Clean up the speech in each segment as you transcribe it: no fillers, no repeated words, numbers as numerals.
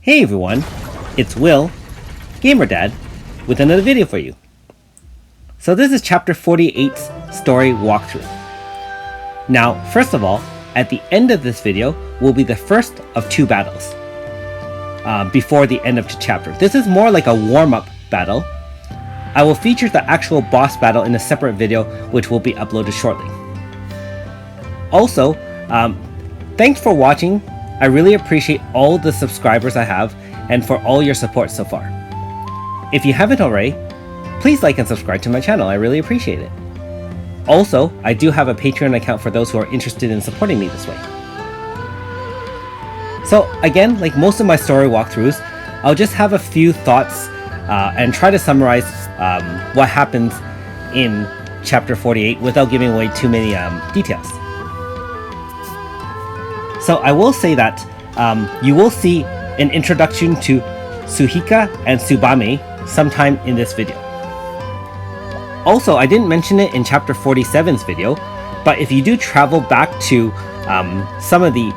Hey everyone, it's Will, Gamer Dad, with another video for you. So this is chapter 48's story walkthrough. Now, first of all, at the end of this video will be the first of two battles before the end of the chapter. This is more like a warm-up battle. I will feature the actual boss battle in a separate video, which will be uploaded shortly. Also, thanks for watching. I really appreciate all the subscribers I have and for all your support so far. If you haven't already, please like and subscribe to my channel. I really appreciate it. Also, I do have a Patreon account for those who are interested in supporting me this way. So again, like most of my story walkthroughs, I'll just have a few thoughts and try to summarize what happens in chapter 48 without giving away too many details. So I will say that you will see an introduction to Suhika and Tsubame sometime in this video. Also, I didn't mention it in chapter 47's video, but if you do travel back to some of the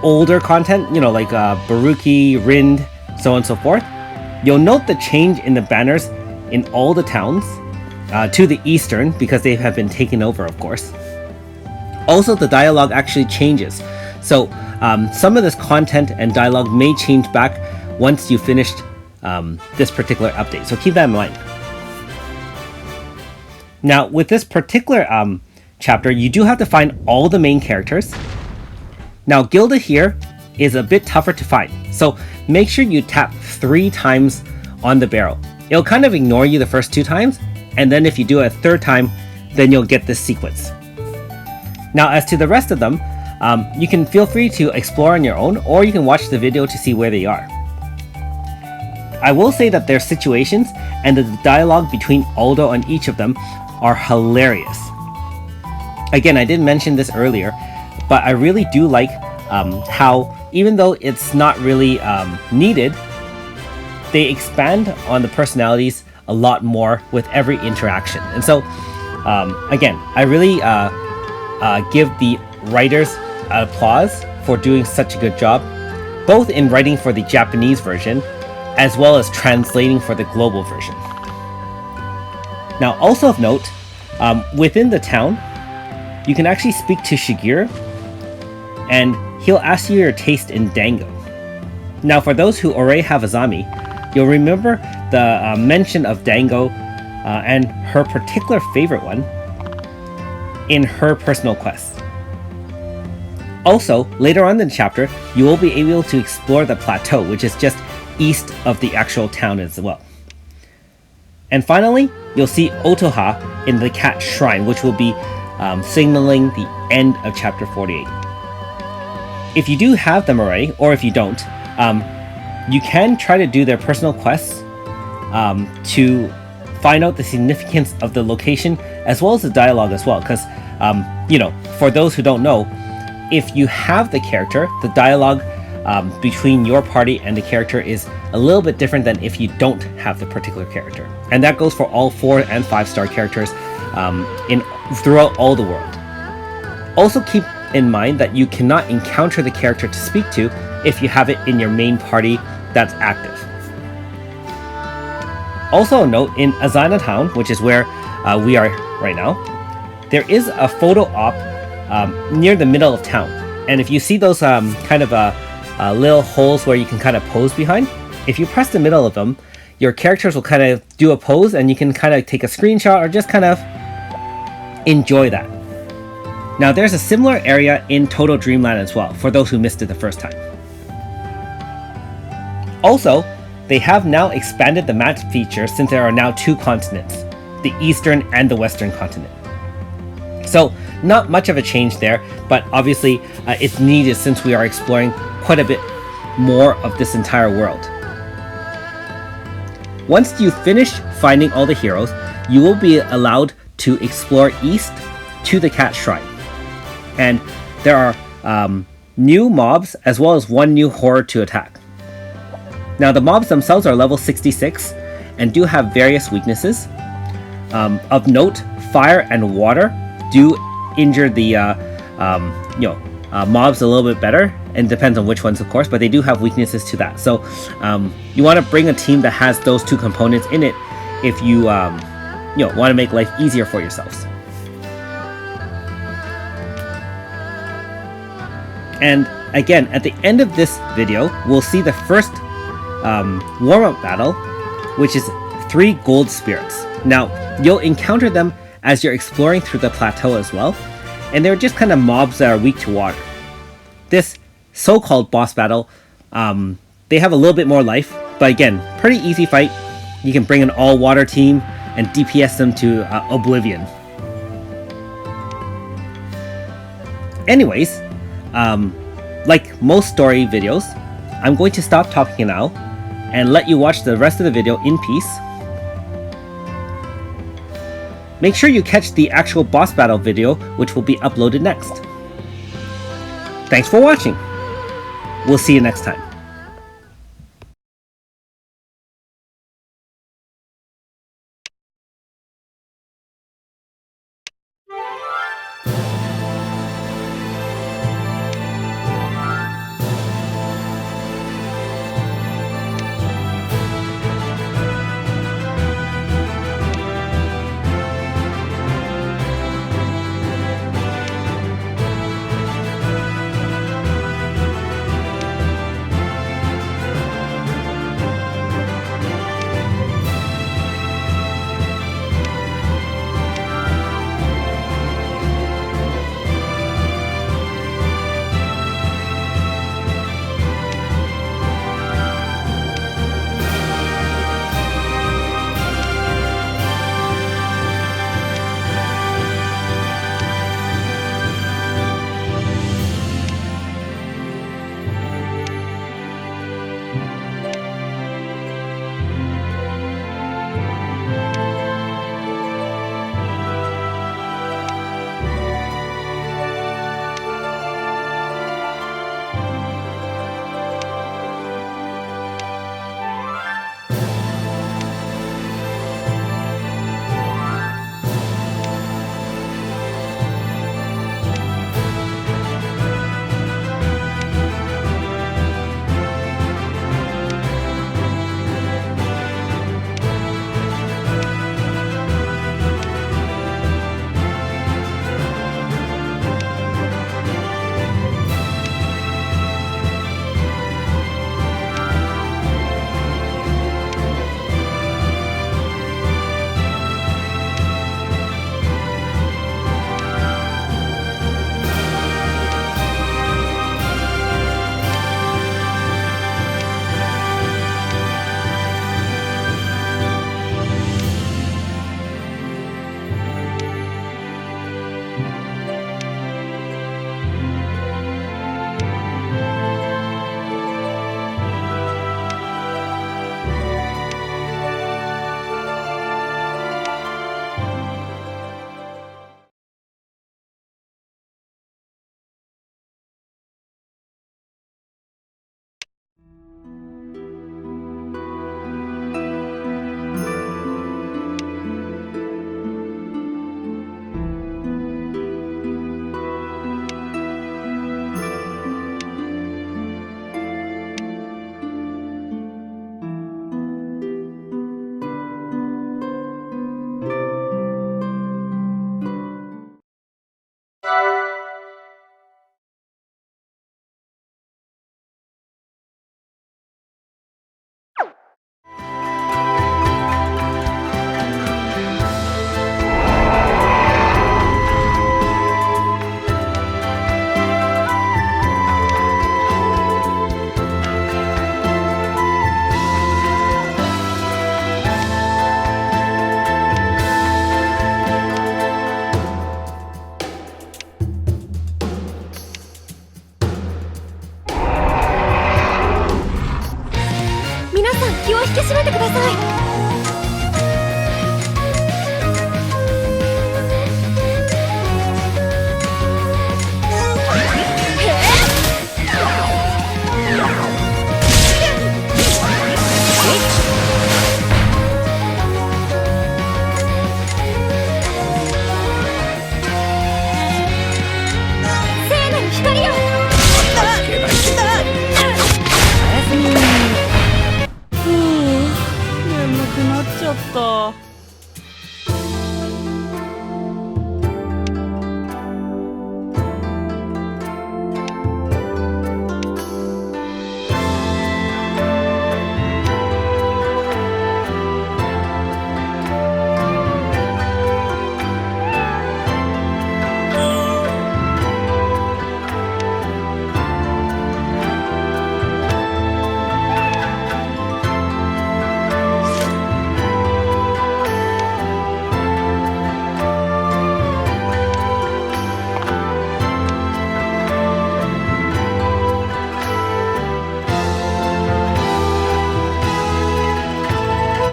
older content, you know, like Baruki, Rind, so on and so forth, you'll note the change in the banners in all the towns to the eastern because they have been taken over, of course. Also, the dialogue actually changes. So some of this content and dialogue may change back once you finished this particular update. So keep that in mind. Now, with this particular chapter, you do have to find all the main characters. Now, Gilda here is a bit tougher to find. So make sure you tap 3 times on the barrel. It'll kind of ignore you the first 2 times. And then if you do it a 3rd time, then you'll get this sequence. Now, as to the rest of them, you can feel free to explore on your own, or you can watch the video to see where they are. I will say that their situations and the dialogue between Aldo and each of them are hilarious. Again, I did mention this earlier, but I really do like how, even though it's not really needed, they expand on the personalities a lot more with every interaction. And so, again, I really give the writers applause for doing such a good job, both in writing for the Japanese version as well as translating for the global version. Now, also of note, within the town, you can actually speak to Shigeru and he'll ask you your taste in dango. Now, for those who already have Azami, you'll remember the mention of dango and her particular favorite one in her personal quest. Also, later on in the chapter, you will be able to explore the plateau, which is just east of the actual town as well. And finally, you'll see Otoha in the cat shrine, which will be signaling the end of chapter 48. If you do have them already, or if you don't, you can try to do their personal quests to find out the significance of the location as well as the dialogue as well. Because, you know, for those who don't know, if you have the character, the dialogue between your party and the character is a little bit different than if you don't have the particular character. And that goes for all 4 and 5-star characters throughout all the world. Also keep in mind that you cannot encounter the character to speak to if you have it in your main party that's active. Also note, in Azana Town, which is where we are right now, there is a photo op near the middle of town. And if you see those kind of little holes where you can kind of pose behind, if you press the middle of them, your characters will kind of do a pose and you can kind of take a screenshot or just kind of enjoy that. Now, there's a similar area in Total Dreamland as well, for those who missed it the first time. Also, they have now expanded the map feature since there are now 2 continents, the Eastern and the Western continent. So, not much of a change there, but obviously it's needed since we are exploring quite a bit more of this entire world. Once you finish finding all the heroes, you will be allowed to explore east to the cat shrine. And there are new mobs as well as 1 new horror to attack. Now, the mobs themselves are level 66 and do have various weaknesses. Of note, fire and water do injure the mobs a little bit better, and depends on which ones, of course, but they do have weaknesses to that. So you want to bring a team that has those two components in it if you want to make life easier for yourselves. And again, at the end of this video, we'll see the first warm-up battle, which is 3 gold spirits. Now, you'll encounter them as you're exploring through the plateau as well, and they're just kind of mobs that are weak to water. This so-called boss battle, they have a little bit more life, but again, pretty easy fight. You can bring an all-water team and DPS them to oblivion. Anyways, like most story videos, I'm going to stop talking now and let you watch the rest of the video in peace. Make sure you catch the actual boss battle video, which will be uploaded next. Thanks for watching. We'll see you next time.